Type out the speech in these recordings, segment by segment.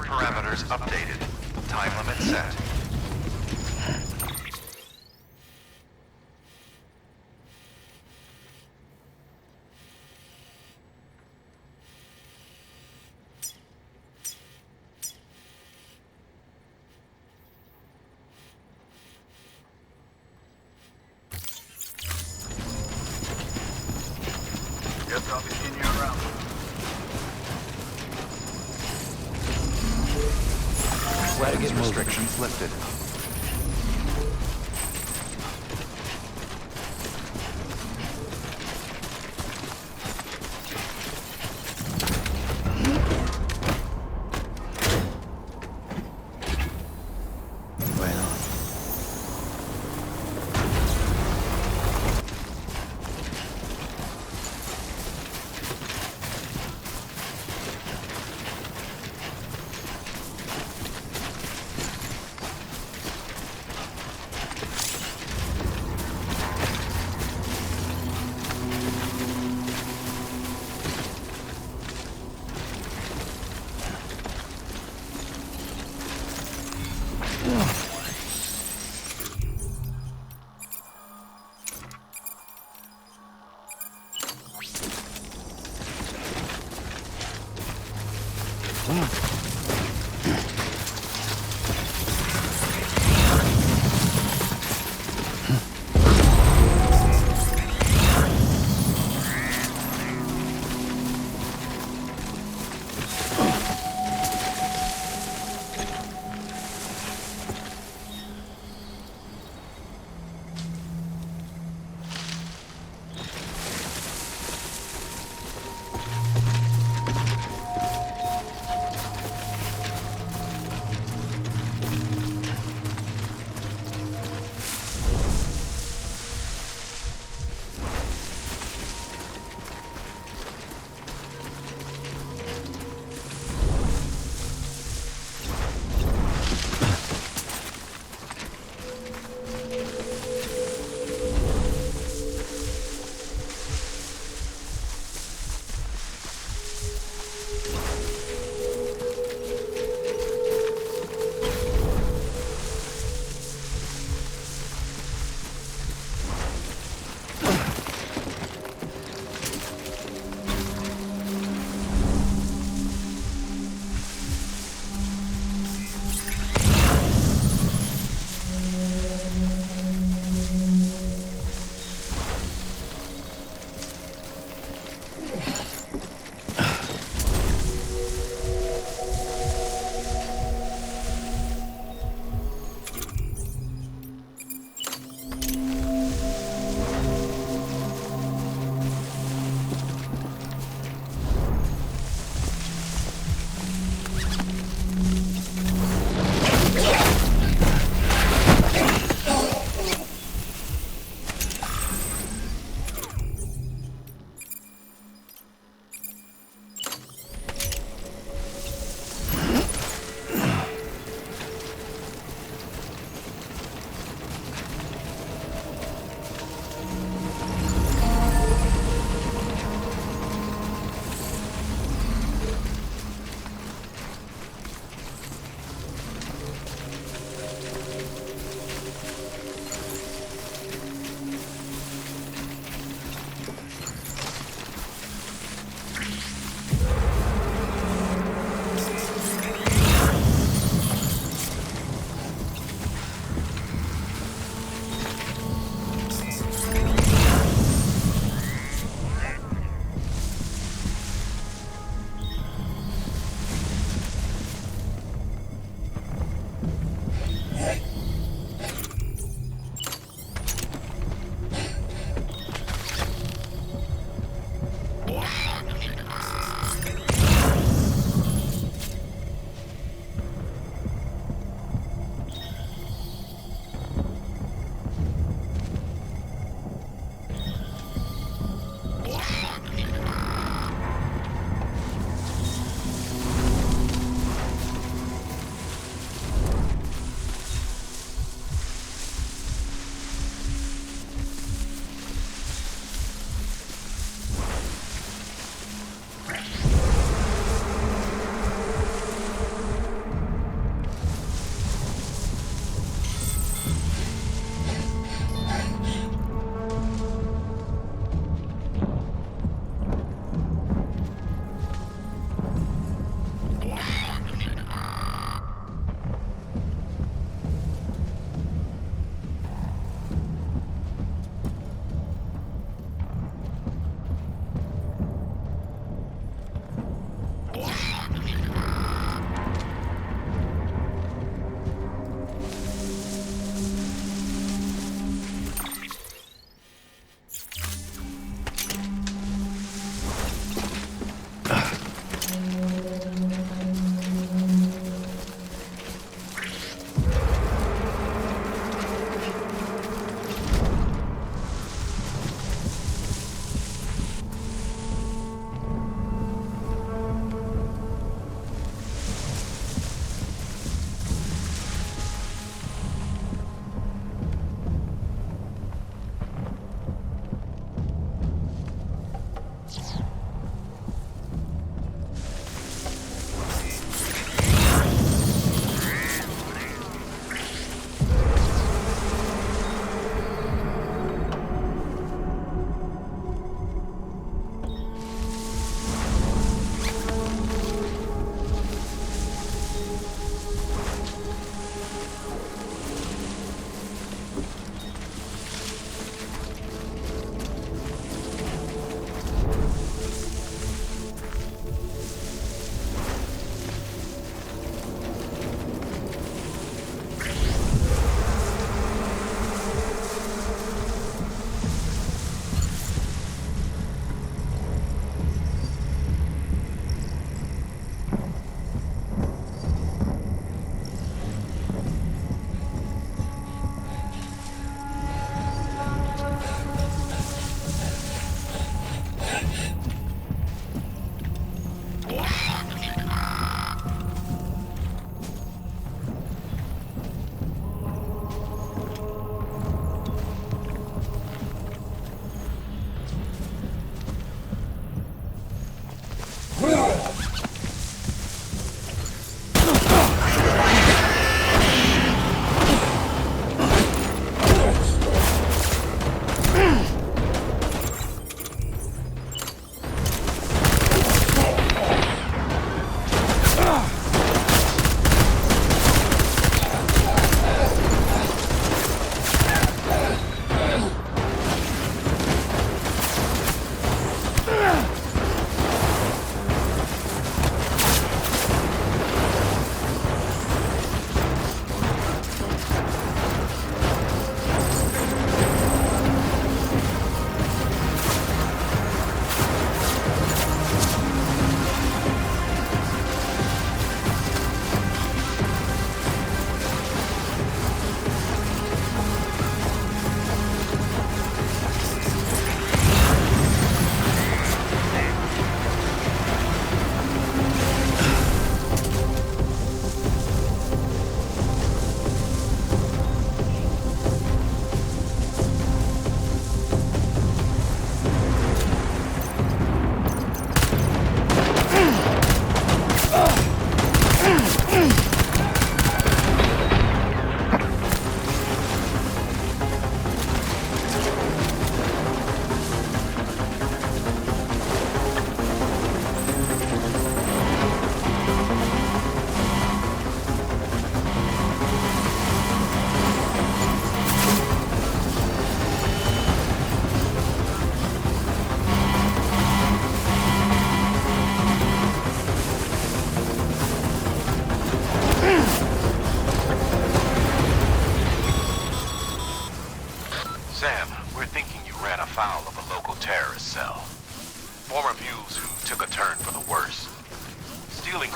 parameters updated. Time limit set. Guess I'll be seeing you around. Weapons restrictions lifted.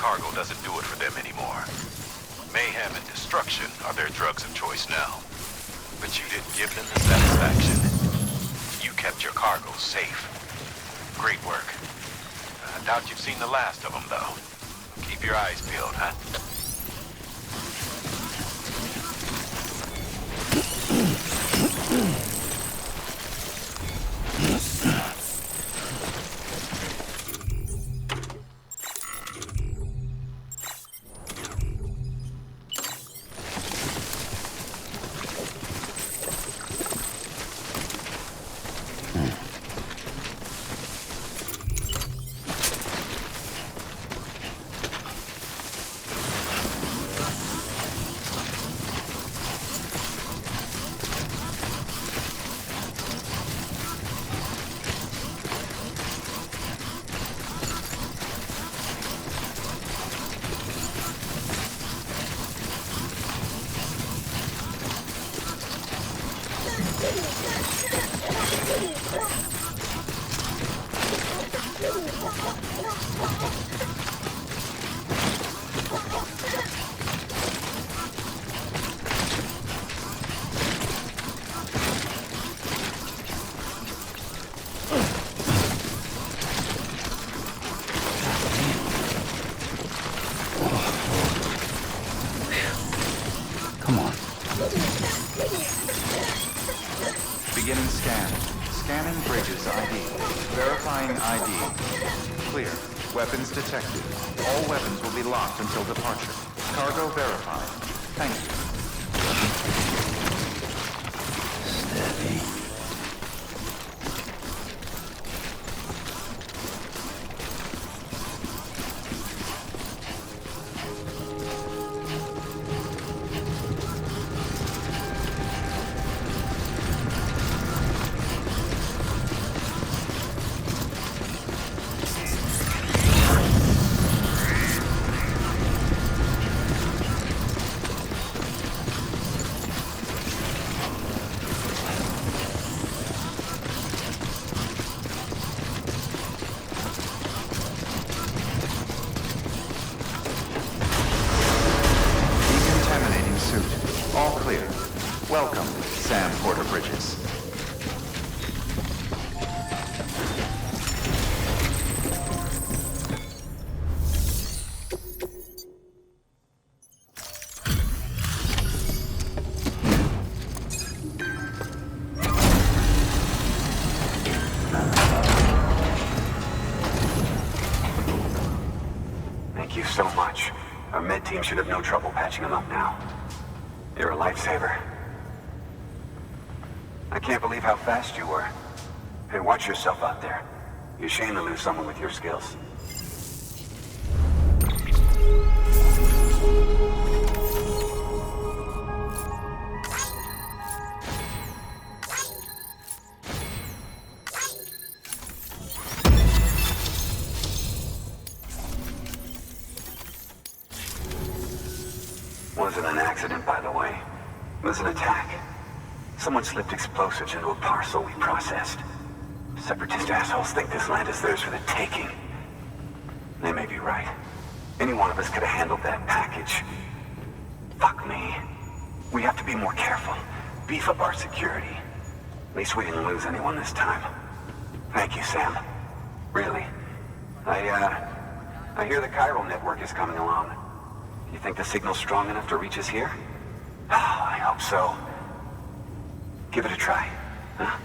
cargo doesn't do it for them anymore. Mayhem and destruction are their drugs of choice now. But you didn't give them the satisfaction. You kept your cargo safe. Great work. I doubt you've seen the last of them, though. Keep your eyes peeled, huh? Beginning scan. Scanning bridges ID. Verifying ID. Clear. Weapons detected. All weapons will be locked until departure. Cargo verified. Thank you. Steady. Welcome, Sam Porter-Bridges. Thank you so much. Our med team should have no trouble patching him up now. You're a lifesaver. I can't believe how fast you were. Hey, watch yourself out there. You're ashamed to lose someone with your skills. Wasn't an accident, by the way. It was an attack. Someone slipped explosives into a parcel we processed. Separatist assholes think this land is theirs for the taking. They may be right. Any one of us could have handled that package. Fuck me. We have to be more careful. Beef up our security. At least we didn't lose anyone this time. Thank you, Sam. Really. I hear the chiral network is coming along. You think the signal's strong enough to reach us here? Oh, I hope so. Give it a try, huh?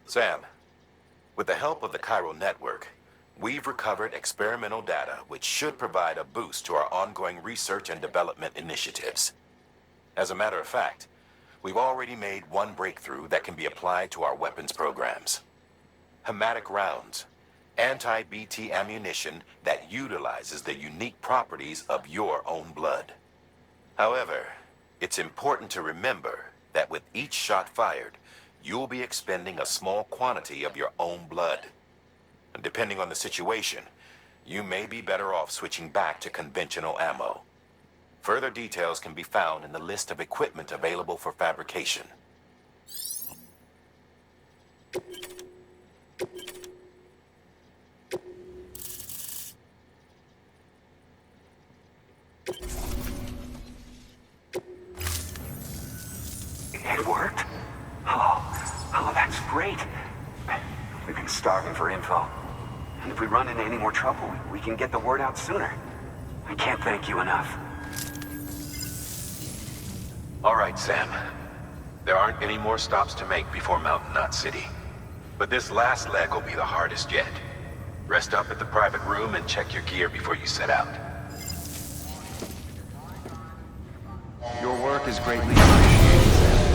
Sam, with the help of the chiral network, We've recovered experimental data which should provide a boost to our ongoing research and development initiatives. As a matter of fact, we've already made one breakthrough that can be applied to our weapons programs. Hematic rounds, anti-BT ammunition that utilizes the unique properties of your own blood. However, it's important to remember that with each shot fired, you'll be expending a small quantity of your own blood. And depending on the situation, you may be better off switching back to conventional ammo. Further details can be found in the list of equipment available for fabrication. It worked? Oh, that's great. We've been starving for info. And if we run into any more trouble, we can get the word out sooner. I can't thank you enough. All right, Sam. There aren't any more stops to make before Mountain Knot City. But this last leg will be the hardest yet. Rest up at the private room and check your gear before you set out. Your work is greatly appreciated, Sam.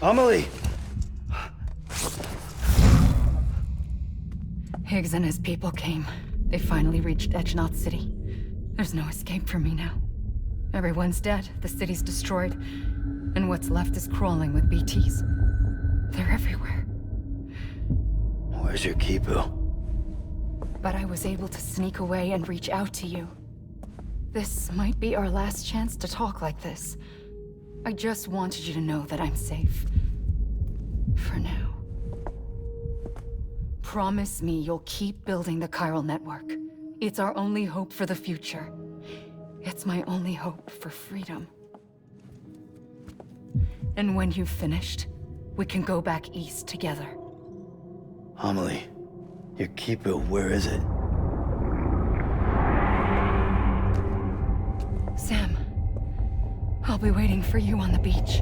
Amelie! Higgs and his people came. They finally reached Knot City. There's no escape for me now. Everyone's dead, the city's destroyed, and what's left is crawling with BTs. They're everywhere. Where's your Kipu? But I was able to sneak away and reach out to you. This might be our last chance to talk like this. I just wanted you to know that I'm safe. For now. Promise me you'll keep building the chiral network. It's our only hope for the future. It's my only hope for freedom. And when you've finished, we can go back east together. Amelie, your Kipu, where is it? Sam, I'll be waiting for you on the beach.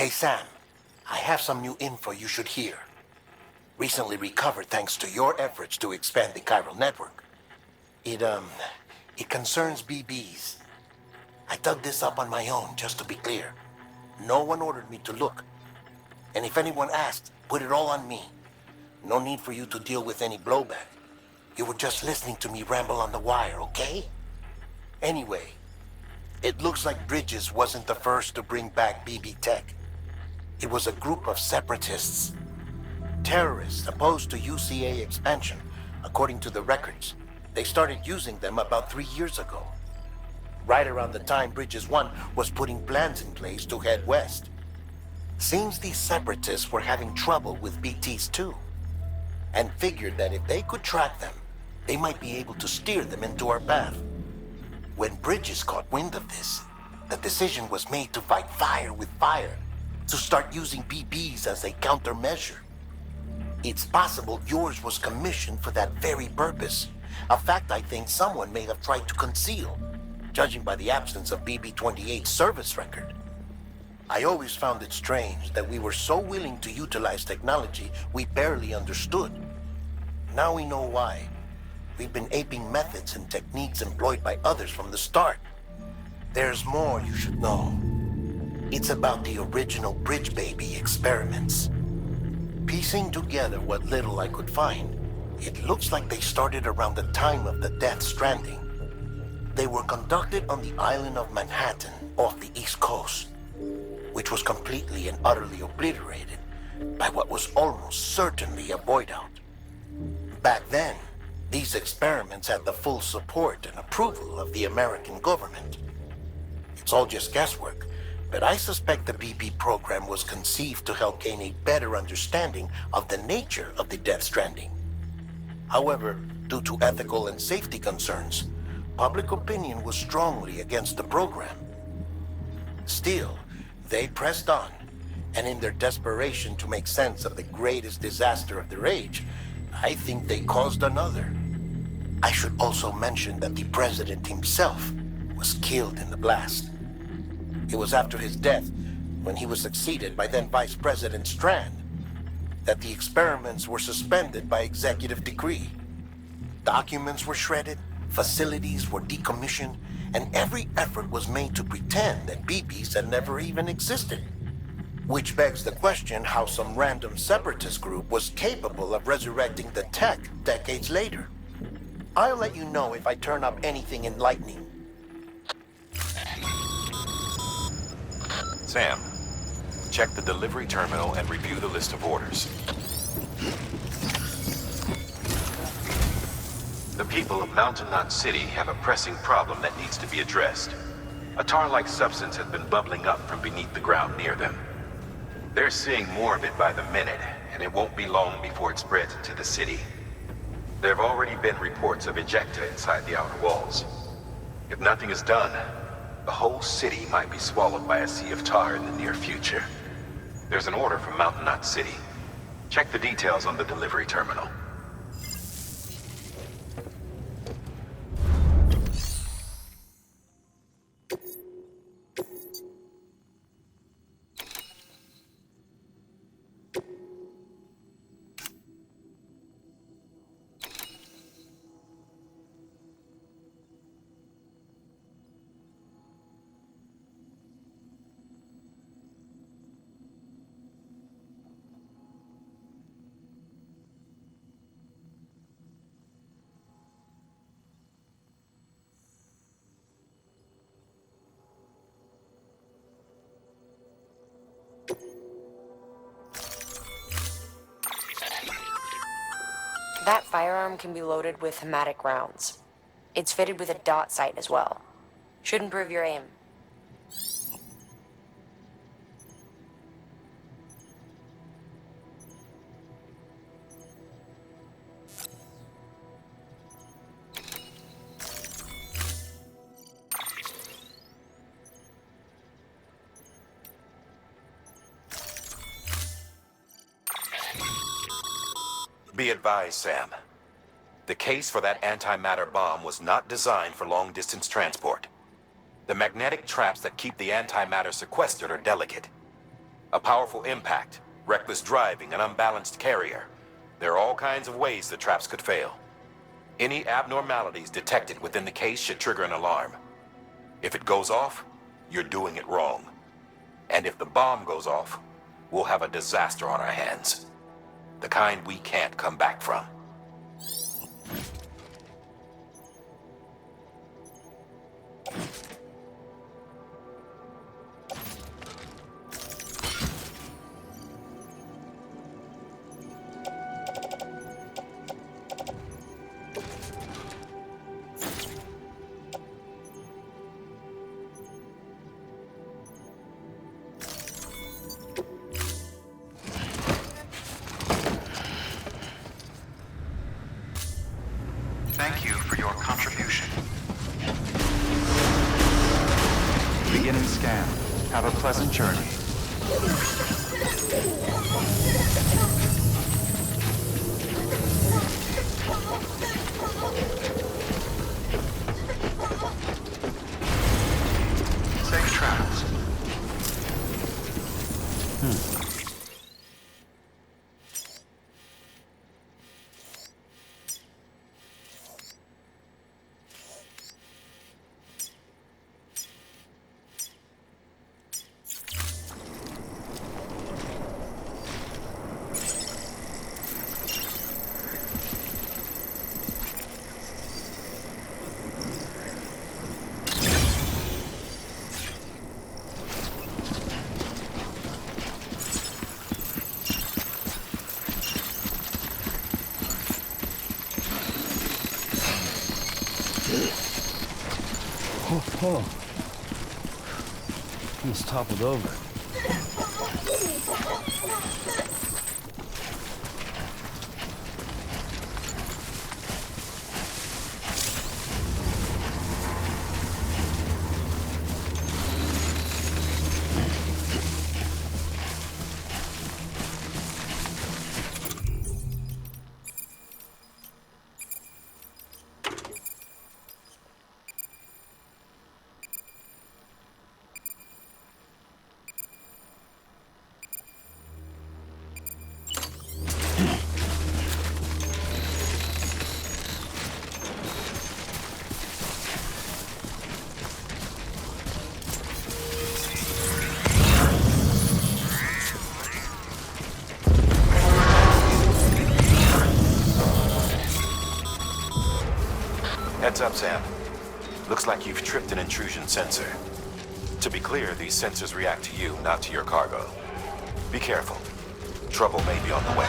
Hey Sam, I have some new info you should hear. Recently recovered thanks to your efforts to expand the chiral network. It concerns BBs. I dug this up on my own, just to be clear. No one ordered me to look. And if anyone asked, put it all on me. No need for you to deal with any blowback. You were just listening to me ramble on the wire, okay? Anyway, it looks like Bridges wasn't the first to bring back BB tech. It was a group of separatists. Terrorists opposed to UCA expansion, according to the records. They started using them about 3 years ago. Right around the time Bridges 1 was putting plans in place to head west. Seems these separatists were having trouble with BTs too, and figured that if they could track them, they might be able to steer them into our path. When Bridges caught wind of this, the decision was made to fight fire with fire, to start using BBs as a countermeasure. It's possible yours was commissioned for that very purpose, a fact I think someone may have tried to conceal, judging by the absence of BB-28's service record. I always found it strange that we were so willing to utilize technology we barely understood. Now we know why. We've been aping methods and techniques employed by others from the start. There's more you should know. It's about the original Bridge Baby experiments. Piecing together what little I could find, it looks like they started around the time of the Death Stranding. They were conducted on the island of Manhattan off the East Coast, which was completely and utterly obliterated by what was almost certainly a void out. Back then, these experiments had the full support and approval of the American government. It's all just guesswork, but I suspect the BB program was conceived to help gain a better understanding of the nature of the Death Stranding. However, due to ethical and safety concerns, public opinion was strongly against the program. Still, they pressed on, and in their desperation to make sense of the greatest disaster of their age, I think they caused another. I should also mention that the president himself was killed in the blast. It was after his death, when he was succeeded by then Vice President Strand, that the experiments were suspended by executive decree. Documents were shredded, facilities were decommissioned, and every effort was made to pretend that BBs had never even existed. Which begs the question how some random separatist group was capable of resurrecting the tech decades later. I'll let you know if I turn up anything enlightening. Sam, check the delivery terminal and review the list of orders. The people of Mountain Knot City have a pressing problem that needs to be addressed. A tar-like substance has been bubbling up from beneath the ground near them. They're seeing more of it by the minute, and it won't be long before it spreads into the city. There have already been reports of ejecta inside the outer walls. If nothing is done, the whole city might be swallowed by a sea of tar in the near future. There's an order from Mountain Knot City. Check the details on the delivery terminal. That firearm can be loaded with hematic rounds. It's fitted with a dot sight as well. Should improve your aim. Be advised, Sam. The case for that antimatter bomb was not designed for long-distance transport. The magnetic traps that keep the antimatter sequestered are delicate. A powerful impact, reckless driving, an unbalanced carrier. There are all kinds of ways the traps could fail. Any abnormalities detected within the case should trigger an alarm. If it goes off, you're doing it wrong. And if the bomb goes off, we'll have a disaster on our hands. The kind we can't come back from. Thank you for your contribution. Beginning scan. Have a pleasant journey. Safe travels. Oh. Almost toppled over. Heads up, Sam. Looks like you've tripped an intrusion sensor. To be clear, these sensors react to you, not to your cargo. Be careful. Trouble may be on the way.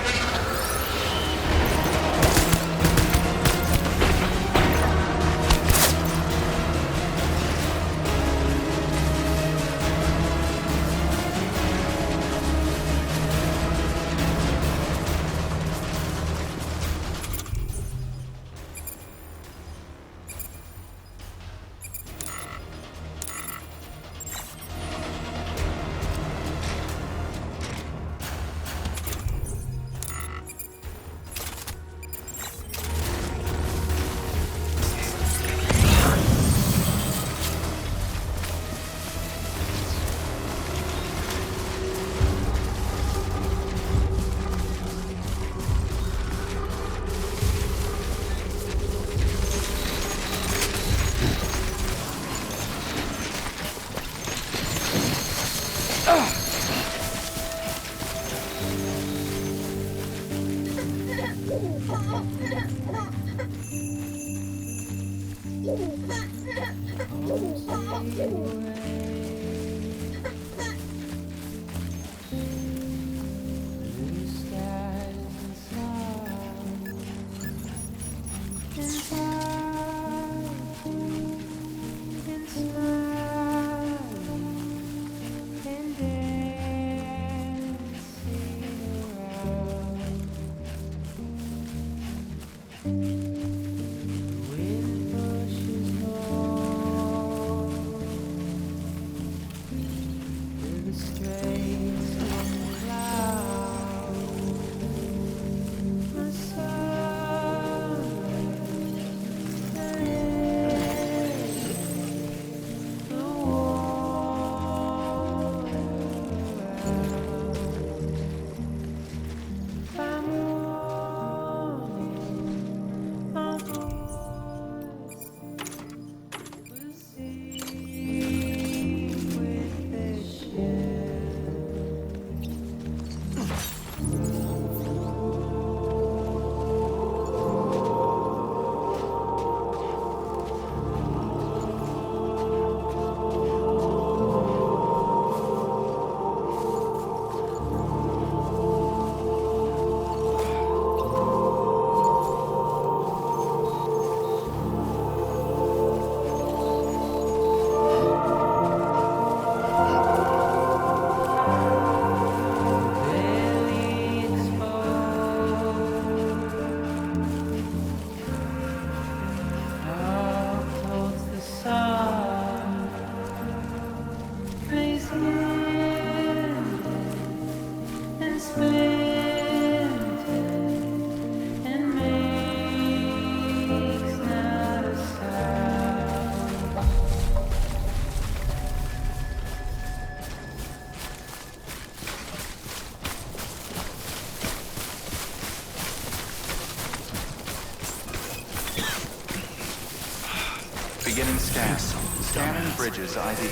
Beginning scan. Scanning bridges ID.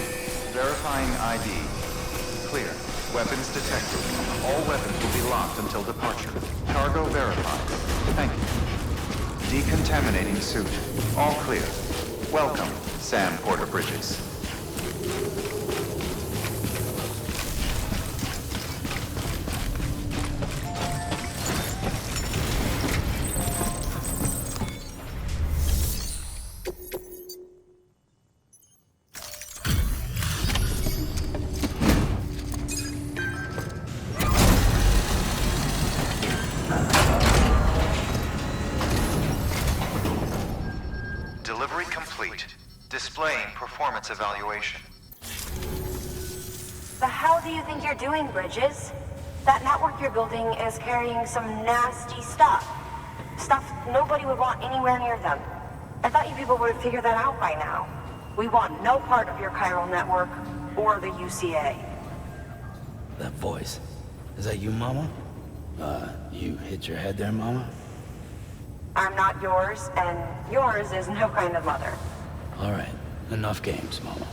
Verifying ID. Clear. Weapons detected. All weapons will be locked until departure. Cargo verified. Thank you. Decontaminating suit. All clear. Welcome, Sam Porter Bridges. Delivery complete. Displaying performance evaluation. The hell do you think you're doing, Bridges? That network you're building is carrying some nasty stuff. Stuff nobody would want anywhere near them. I thought you people would have figured that out by now. We want no part of your chiral network or the UCA. That voice. Is that you, Mama? You hit your head there, Mama? I'm not yours, and yours is no kind of mother. All right. Enough games, Mama.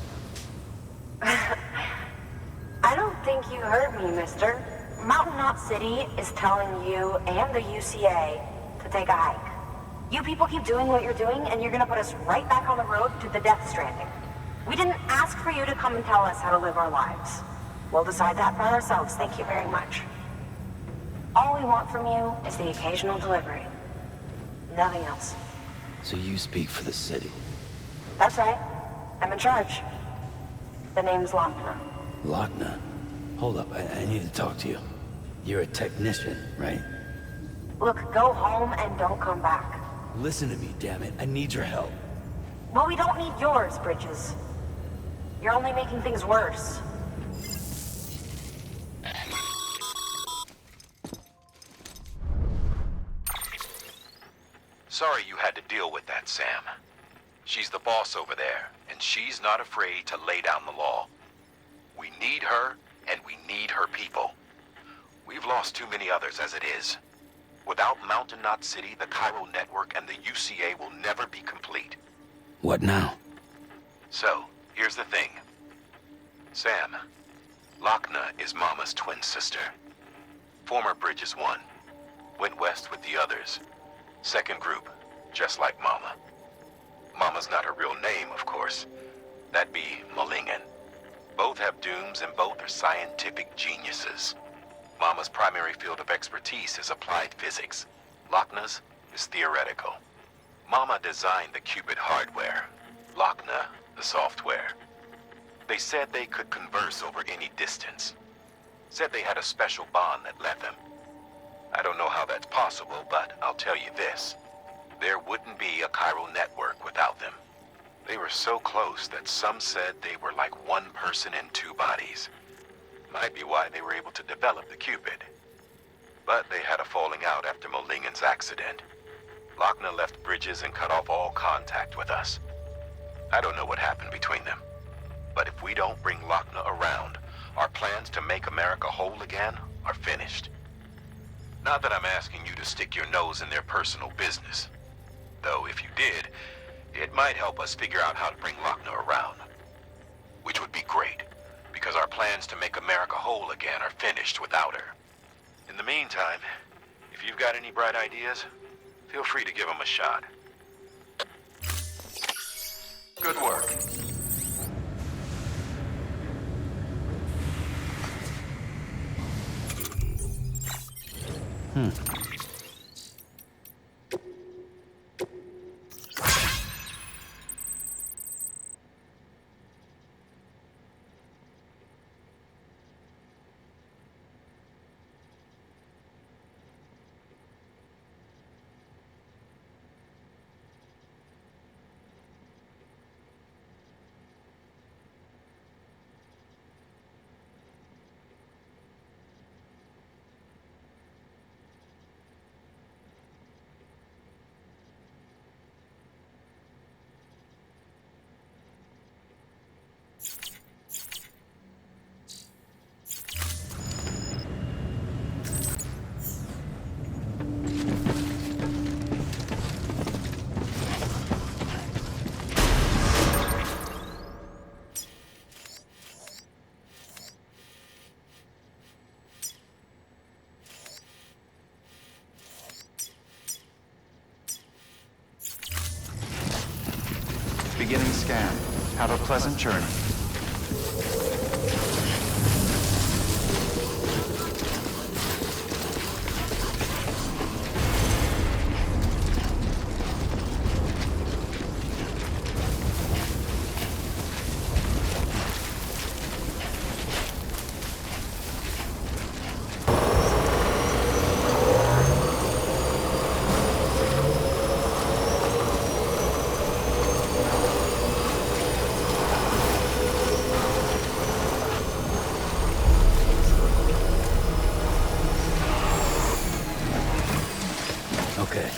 I don't think you heard me, mister. Mountain Knot City is telling you and the UCA to take a hike. You people keep doing what you're doing, and you're gonna put us right back on the road to the Death Stranding. We didn't ask for you to come and tell us how to live our lives. We'll decide that for ourselves, thank you very much. All we want from you is the occasional delivery. Nothing else. So you speak for the city. That's right. I'm in charge. The name's Wagner. Lochner. Hold up, I need to talk to you. You're a technician, right? Look, go home and don't come back. Listen to me, damn it. I need your help. Well, we don't need yours, Bridges. You're only making things worse. Sorry you had to deal with that, Sam. She's the boss over there, and she's not afraid to lay down the law. We need her, and we need her people. We've lost too many others as it is. Without Mountain Knot City, the chiral network and the UCA will never be complete. What now? So, here's the thing. Sam, Lochner is Mama's twin sister. Former Bridges 1. Went west with the others. Second group, just like Mama. Mama's not her real name, of course. That'd be Malingen. Both have dooms and both are scientific geniuses. Mama's primary field of expertise is applied physics. Lochner's is theoretical. Mama designed the qubit hardware. Lochner, the software. They said they could converse over any distance. Said they had a special bond that led them. I don't know how that's possible, but I'll tell you this. There wouldn't be a chiral network without them. They were so close that some said they were like one person in two bodies. Might be why they were able to develop the qubit. But they had a falling out after Molingen's accident. Lochner left Bridges and cut off all contact with us. I don't know what happened between them. But if we don't bring Lochner around, our plans to make America whole again are finished. Not that I'm asking you to stick your nose in their personal business. Though if you did, it might help us figure out how to bring Lochner around. Which would be great, because our plans to make America whole again are finished without her. In the meantime, if you've got any bright ideas, feel free to give them a shot. Good work. Have a pleasant journey. Okay.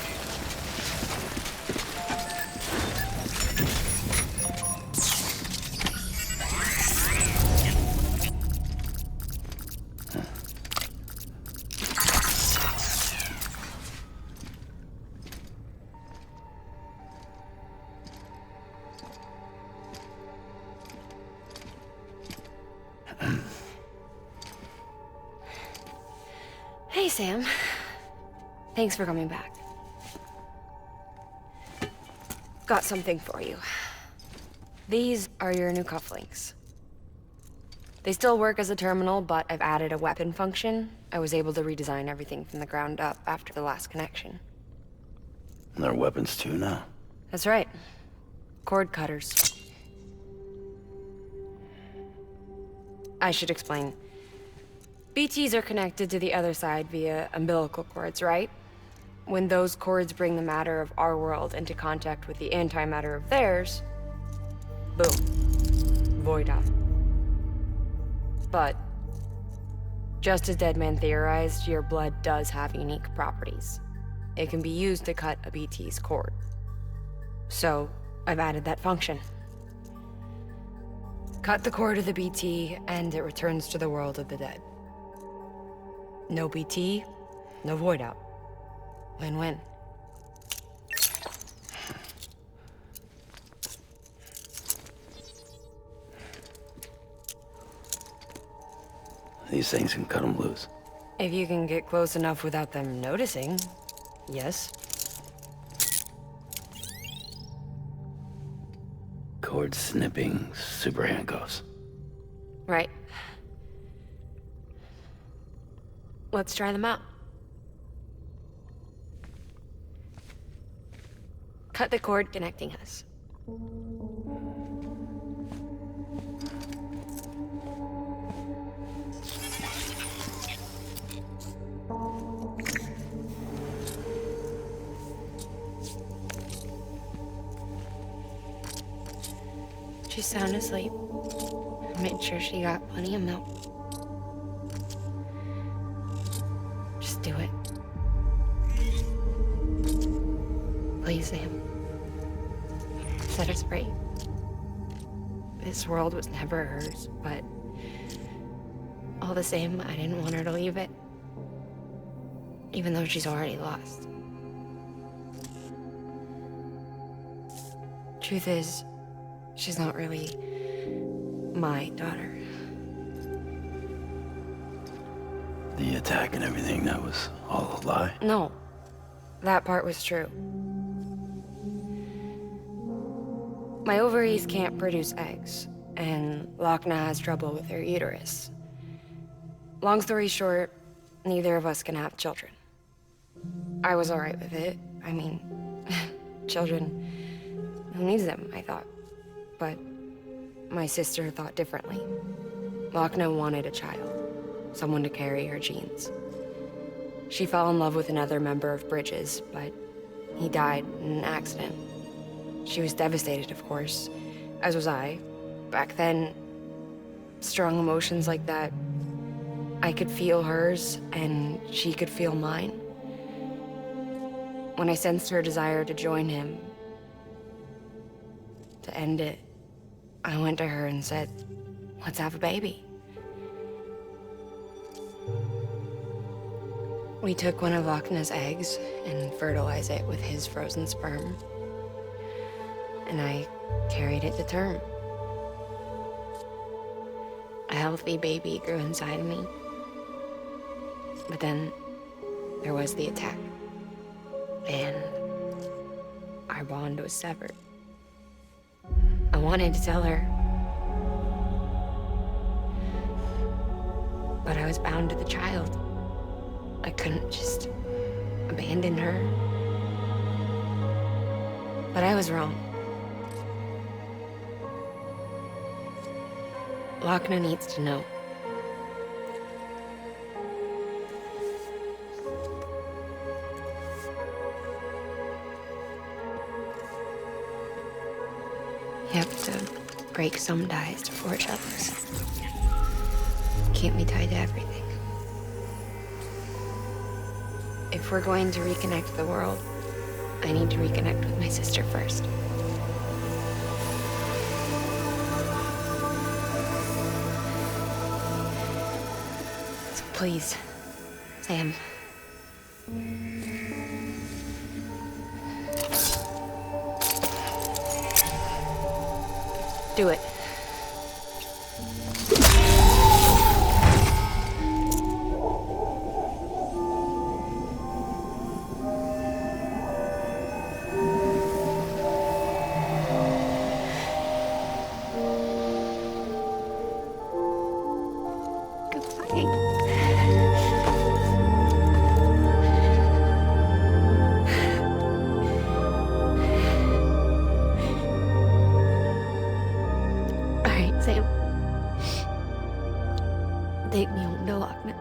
Hey, Sam. Thanks for coming back. Got something for you. These are your new cufflinks. They still work as a terminal, but I've added a weapon function. I was able to redesign everything from the ground up after the last connection. And they're weapons too now. That's right. Cord cutters. I should explain. BTs are connected to the other side via umbilical cords, right? When those cords bring the matter of our world into contact with the antimatter of theirs, boom, void out. But, just as Deadman theorized, your blood does have unique properties. It can be used to cut a BT's cord. So, I've added that function. Cut the cord of the BT, and it returns to the world of the dead. No BT, no void out. Win-win. These things can cut them loose. If you can get close enough without them noticing, yes. Cord snipping, super handcuffs. Right. Let's try them out. Cut the cord connecting us. She's sound asleep. I made sure she got plenty of milk. Just do it. Please, Sam. Set her free. This world was never hers, but all the same, I didn't want her to leave it. Even though she's already lost. Truth is, she's not really my daughter. The attack and everything, that was all a lie? No, that part was true. My ovaries can't produce eggs, and Wagner has trouble with her uterus. Long story short, neither of us can have children. I was alright with it. I mean, children, who needs them, I thought. But my sister thought differently. Wagner wanted a child, someone to carry her genes. She fell in love with another member of Bridges, but he died in an accident. She was devastated, of course, as was I. Back then, strong emotions like that, I could feel hers, and she could feel mine. When I sensed her desire to join him, to end it, I went to her and said, let's have a baby. We took one of Wagner's eggs and fertilized it with his frozen sperm. And I carried it to term. A healthy baby grew inside me. But then there was the attack. And our bond was severed. wanted to tell her. But I was bound to the child. I couldn't just abandon her. But I was wrong. Wagner needs to know. You have to break some ties to forge others. Keep me tied to everything. If we're going to reconnect the world, I need to reconnect with my sister first. So please, Sam. Do it. Take me home to Wagner.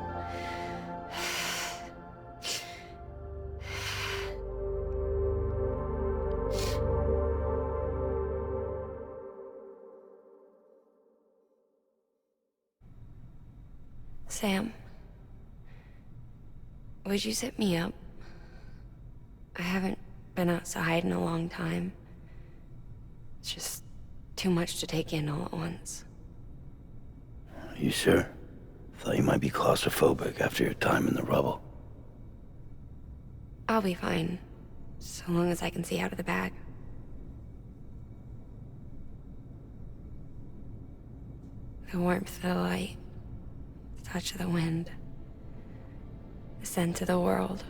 Sam, would you set me up? I haven't been outside in a long time. It's just too much to take in all at once. You sure? Thought you might be claustrophobic after your time in the rubble. I'll be fine, so long as I can see out of the bag. The warmth of the light, the touch of the wind, the scent of the world.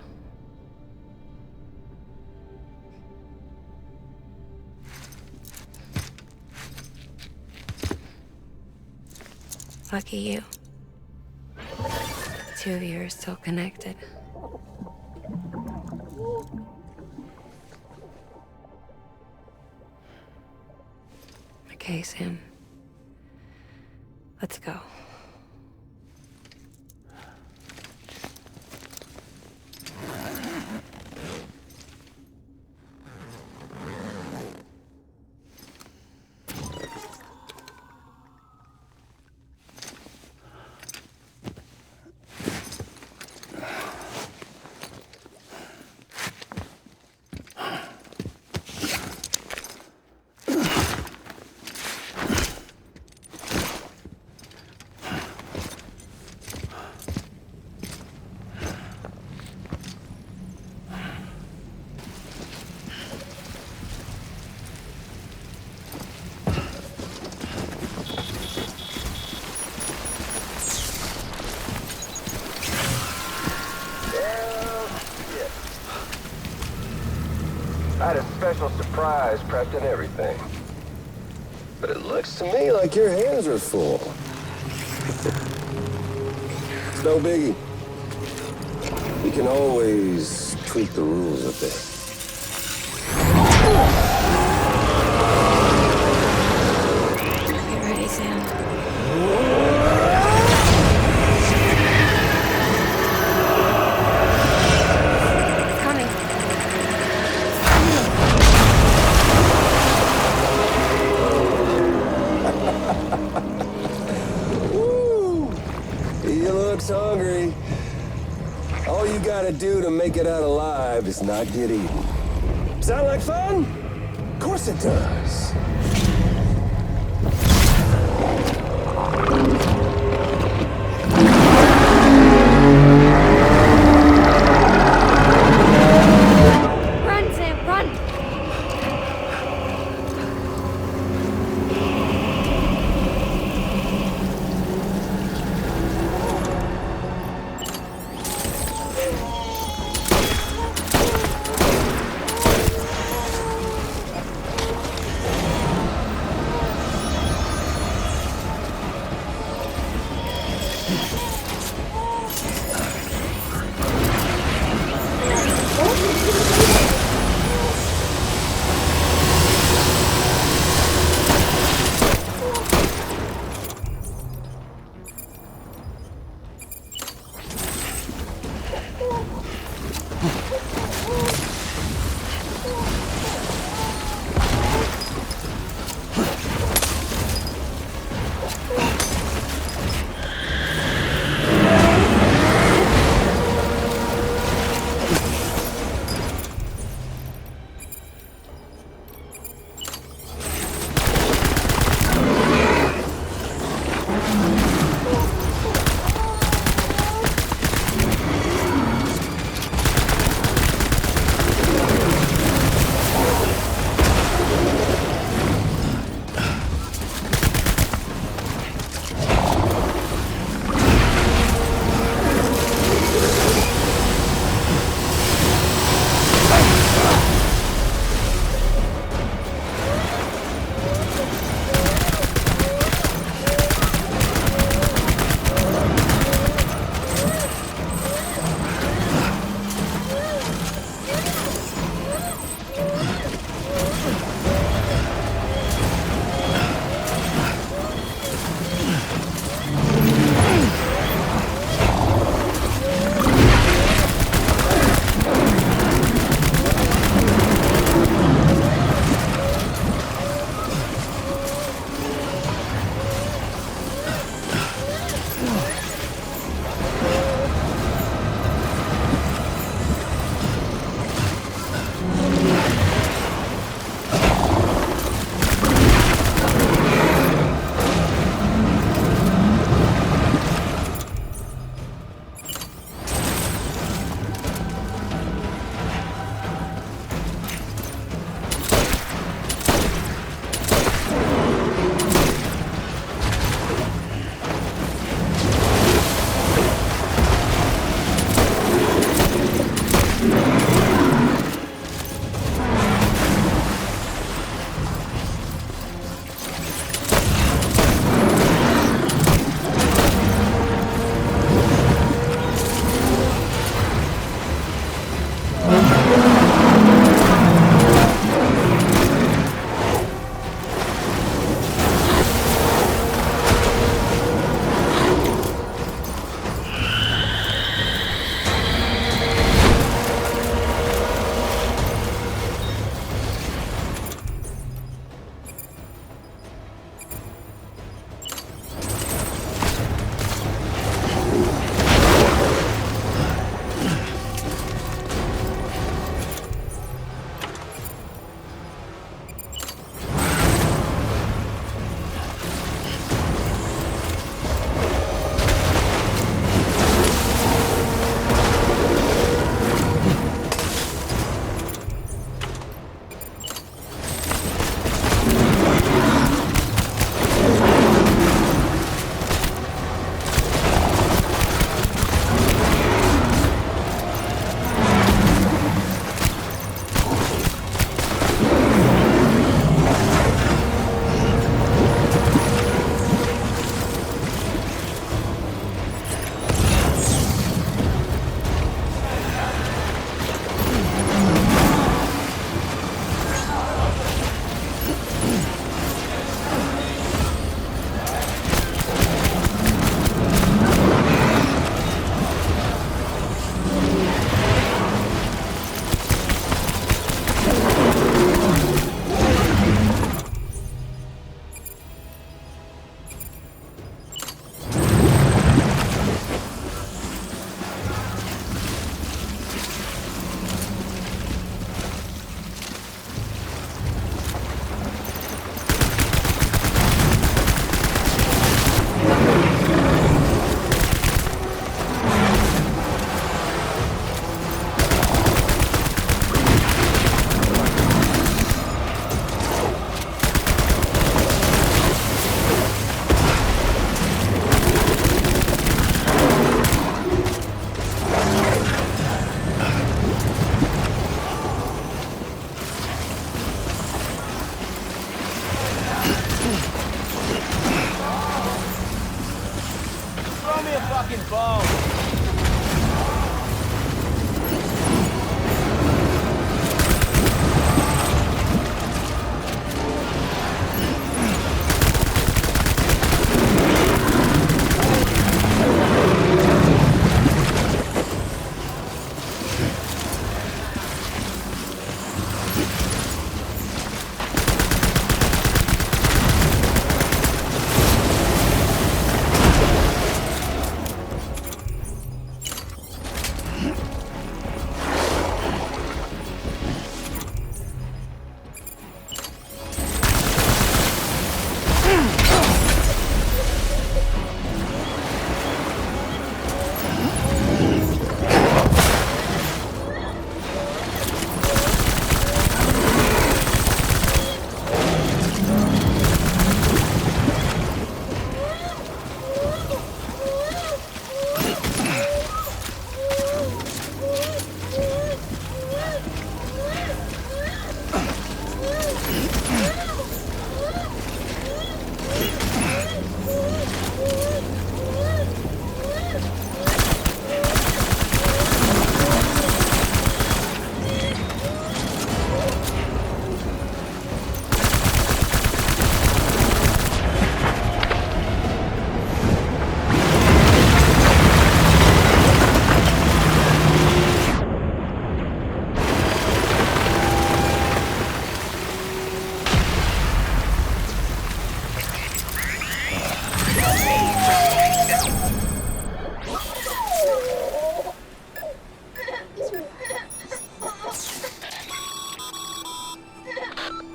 Lucky you. The two of you are still connected. Okay, Sam. Let's go. I had a special surprise prepped and everything. But it looks to me like your hands are full. It's no biggie. We can always tweak the rules a bit. Get ready, Sam. Hungry. All you gotta do to make it out alive is not get eaten. Sound like fun? Of course it does. Run, Sam, run! me a fucking bone!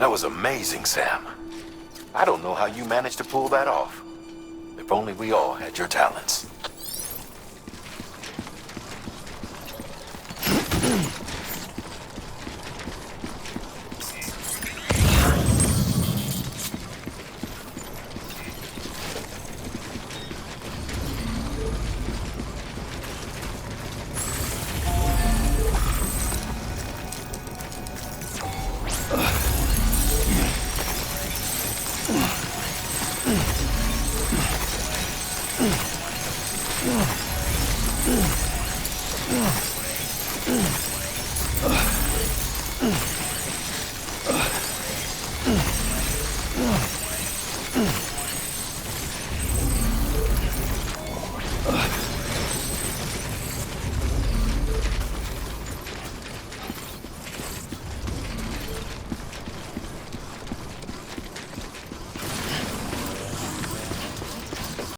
That was amazing, Sam. I don't know how you managed to pull that off. If only we all had your talents. Ugh.